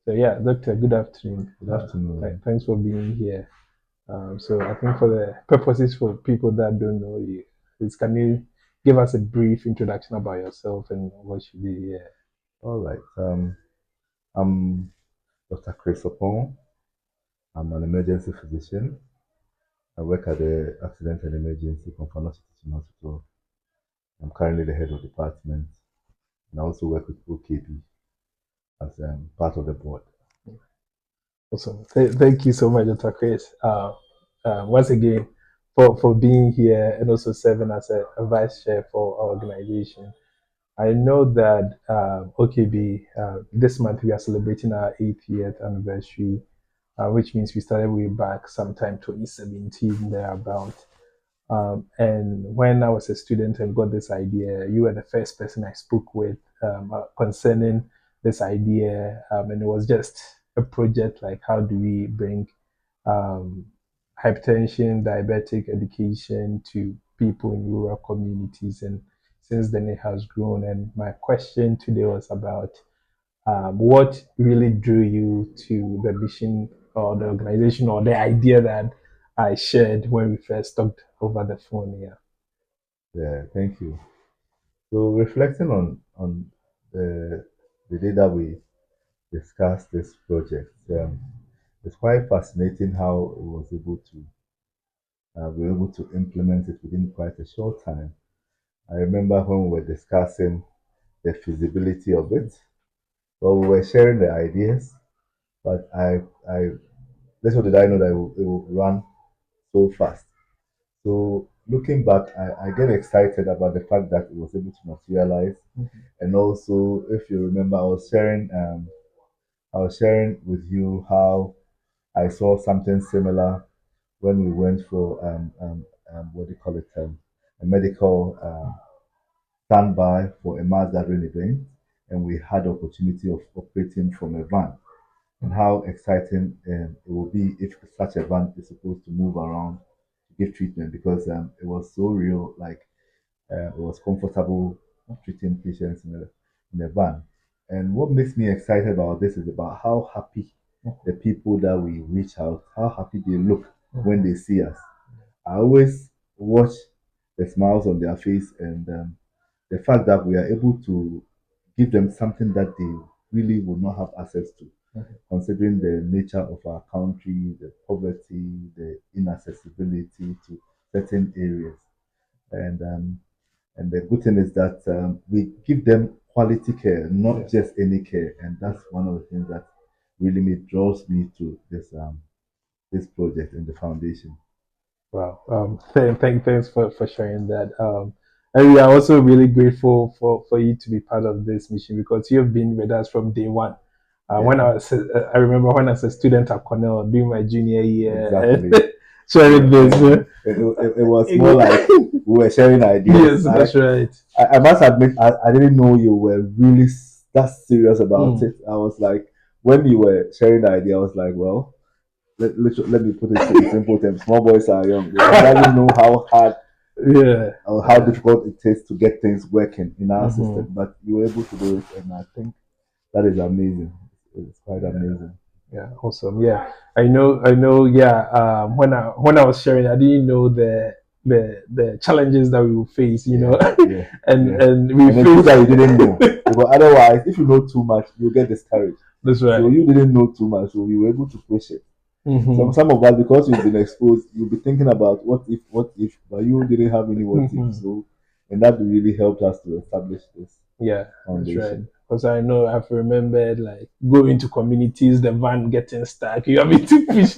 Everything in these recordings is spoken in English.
So yeah, Doctor, good afternoon. Good afternoon. Thanks for being here. So I think for the purposes for people that don't know you, please can you give us a brief introduction about yourself and what you do here? All right. I'm Dr. Chris Opon. I'm an emergency physician. I work at the Accident and Emergency Confoundation Teaching Hospital. I'm currently the head of department, and I also work with OKB as part of the board. Awesome. Thank you so much, Dr. Chris. Once again, for being here and also serving as a vice chair for our organization. I know that OKB, this month we are celebrating our 80th anniversary, which means we started way back sometime 2017 thereabout. And when I was a student and got this idea, you were the first person I spoke with concerning this idea. And it was just a project like how do we bring um, hypertension, diabetic education to people in rural communities. And since then, it has grown. And my question today was about what really drew you to the mission or the organization or the idea that I shared when we first talked over the phone. Yeah. Yeah, thank you. So reflecting on the day that we discussed this project, it's quite fascinating how it was able to we were able to implement it within quite a short time. I remember when we were discussing the feasibility of it. Well, we were sharing the ideas, but I little did I know that it will run so fast. So looking back, I get excited about the fact that it was able to materialize. And also, if you remember, I was sharing with you how I saw something similar when we went for what do you call it, a medical standby for a mass gathering event, and we had the opportunity of operating from a van, and how exciting it will be if such a van is supposed to move around to give treatment, because it was so real, like it was comfortable treating patients in a van. And what makes me excited about this is about how happy the people that we reach out, how happy they look when they see us. I always watch the smiles on their face, and the fact that we are able to give them something that they really would not have access to, considering the nature of our country, the poverty, the inaccessibility to certain areas. And the good thing is that we give them quality care, not just any care. And that's one of the things that really draws me to this project and the foundation. Wow. Thanks for sharing that. And we are also really grateful for you to be part of this mission because you have been with us from day one. When Yeah, I remember when I was a student at Cornell doing my junior year, exactly. sharing Yeah, this. yeah. It was more like we were sharing ideas. Yes, that's right. I must admit, I didn't know you were really that serious about Mm. it. I was like, when you were sharing the idea, I was like, well, let me put it in simple terms. Small boys are young. They doesn't know how hard Yeah. or how difficult it is to get things working in our Hmm. system, but you were able to do it, and I think that is amazing. It's quite amazing. Yeah, awesome. Yeah, I know. Yeah, when I was sharing, I didn't know the challenges that we will face. You know, Yeah, yeah, yeah. and we And it's good face. that you didn't know, because otherwise, if you know too much, you get discouraged. That's So right. you didn't know too much, so you were able to push it. Hmm. Some of us, because you've been exposed, you'll be thinking about what if, but you didn't have any what if. Hmm. So, and that really helped us to establish this Yeah, that's right. foundation. Because I know I've remembered like going to communities, the van getting stuck. You have to push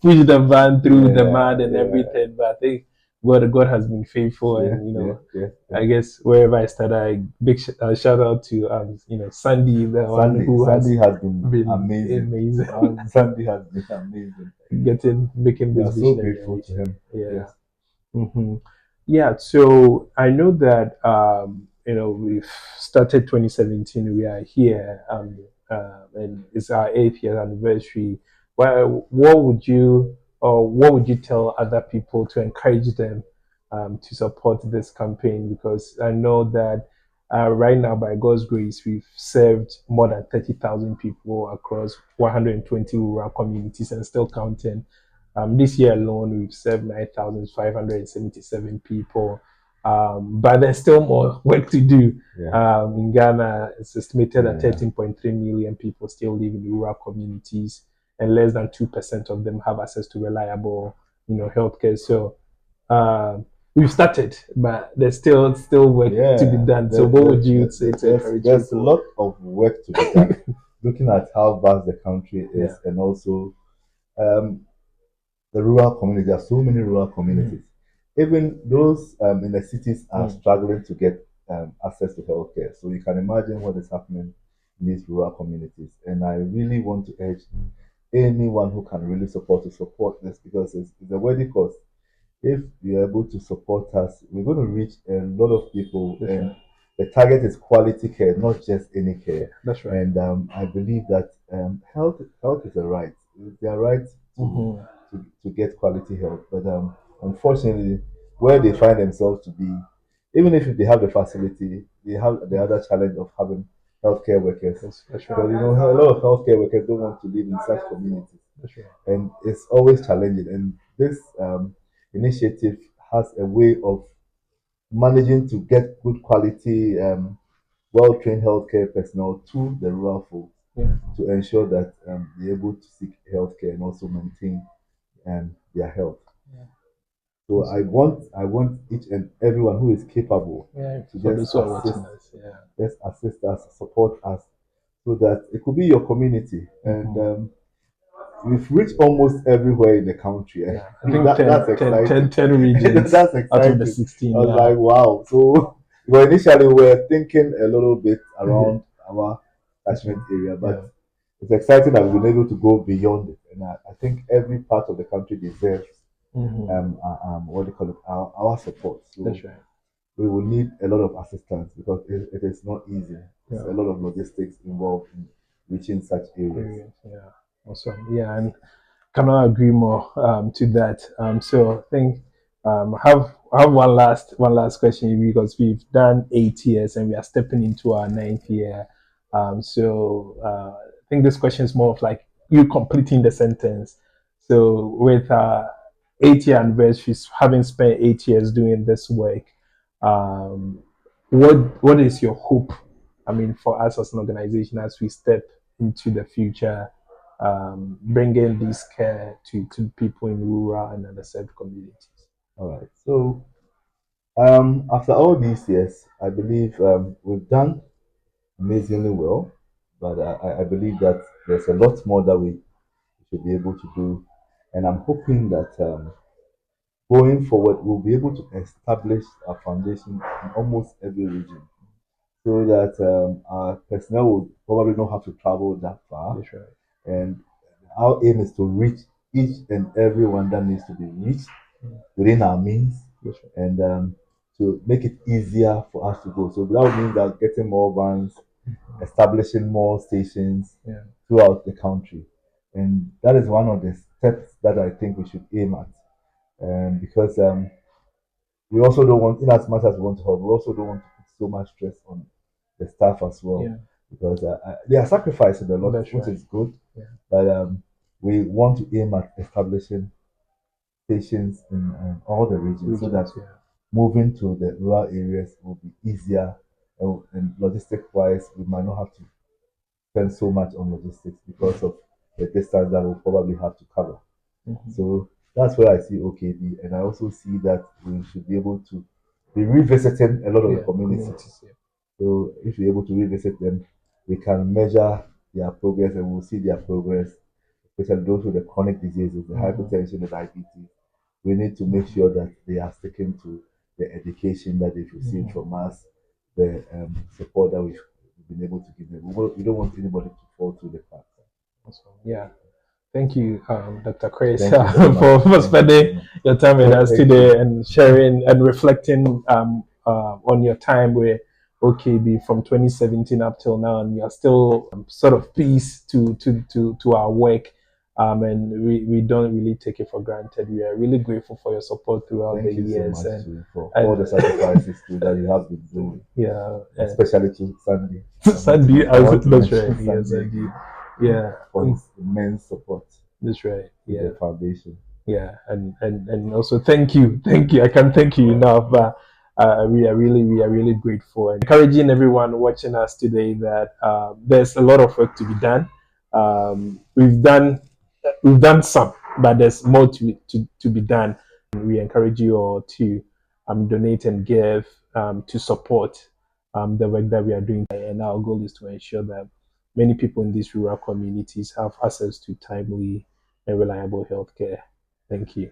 the van through the Yeah, mud and yeah, everything. But I think God has been faithful, yeah, and yeah, yeah, yeah. I guess wherever I started, shout out to Sandy, the one who has Sandy has been been amazing. amazing Sandy has been amazing. making We this are so vision a grateful to reality. him. Yeah. Yes. Hmm. Yeah, so I know that we've started 2017. We are here, and it's our 8th year anniversary. Well, what would you tell other people to encourage them to support this campaign? Because I know that Right now, by God's grace, we've served more than 30,000 people across 120 rural communities and still counting. This year alone, we've served 9,577 people. But there's still more work to do. Yeah. In Ghana, it's estimated that Yeah. 13.3 million people still live in rural communities, and less than 2% of them have access to reliable, healthcare. So we've started, but there's still work to be Yeah. done. So what would you say to encourage There's a people? lot of work to be done. Looking at how vast the country Yeah. is, and also um, the rural community. There are so many rural communities. Even those in the cities are struggling to get access to healthcare. So you can imagine what is happening in these rural communities. And I really want to urge anyone who can really support to support this, because it's a worthy cause. If you're able to support us, we're going to reach a lot of people, That's and right. the target is quality care, not just any Yeah, care. that's right. And I believe that health is a right. It's their right to get quality health. But unfortunately, where they find themselves to be, even if they have the facility, they have the other challenge of having healthcare workers. That's Because right. a lot of healthcare workers don't want to live in such communities, That's right. and it's always challenging. And this initiative has a way of managing to get good quality, well-trained healthcare personnel to the rural folk Yeah. to ensure that they're able to seek healthcare and also maintain their health. Yeah. So I want each and everyone who is capable Yeah. to For those who are watching us. Yeah. just assist us, support us, so that it could be your community. And we've reached almost everywhere in the country. Yeah. I think That, 10, that's 10, 10, exciting. 10 regions That's out of the exciting. I 16. was Yeah. like, wow. So, well, initially we were thinking a little bit around our catchment area, Yeah. but it's exciting that we've been able to go beyond it. And I think every part of the country deserves what do you call it, our support. So That's right. we will need a lot of assistance, because it is not easy. There's Yeah. a lot of logistics involved in reaching such areas. Areas. Yeah. Awesome. Yeah. And cannot agree more to that. So I think I have one last question, because we've done 8 years and we are stepping into our ninth year. I think this question is more of like you completing the sentence. So with 8 year anniversary, having spent 8 years doing this work, um, what is your hope? I mean, for us as an organization, as we step into the future, bringing this care to people in rural and underserved communities. All right. So after all these years, I believe we've done amazingly well, but I believe that there's a lot more that we should be able to do, and I'm hoping that going forward we'll be able to establish a foundation in almost every region, so that our personnel will probably not have to travel that far, That's right. and our aim is to reach each and everyone that needs to be reached within our means, That's right. and to make it easier for us to go. So that would mean that getting more vans, establishing more stations Yeah. throughout the country. And that is one of the steps that I think we should aim at. Because we also don't want, in as much as we want to help, we also don't want to put so much stress on the staff as well. Yeah. Because they are sacrificing a lot, That's which right. is good. Yeah. But we want to aim at establishing stations in all the regions, so that Regions. Yeah. moving to the rural areas will be easier. And logistic wise, we might not have to spend so much on logistics because of the distance that we'll probably have to cover. So that's where I see OKB, and I also see that we should be able to be revisiting a lot of the Yeah. communities. Communities. Yeah. So if we're able to revisit them, we can measure their progress, and we'll see their progress, especially those with the chronic diseases, the hypertension, the diabetes. We need to make sure that they are sticking to the education that they've received from us, the support that we've been able to give them. We don't want anybody to fall through the cracks. Awesome. Yeah. Thank you, Dr. Chris, Thank you very much. for spending your time with us Thank today you. and sharing and reflecting on your time with OKB from 2017 up till now, and you are still sort of piece to our work. And we don't really take it for granted. We are really grateful for your support throughout the Thank you so years, much too for all and the sacrifices too that you have been doing, yeah, especially to Sandy. Sandy, I want to that's right. mention Yeah, Sandy Sandy. again Yeah, for his immense support that's right. to Yeah. the foundation. Yeah, and also thank you. I can't thank you enough, but we are really grateful and encouraging everyone watching us today that there's a lot of work to be done. We've done some, but there's more to be done. We encourage you all to donate and give to support the work that we are doing, and our goal is to ensure that many people in these rural communities have access to timely and reliable healthcare. Thank you.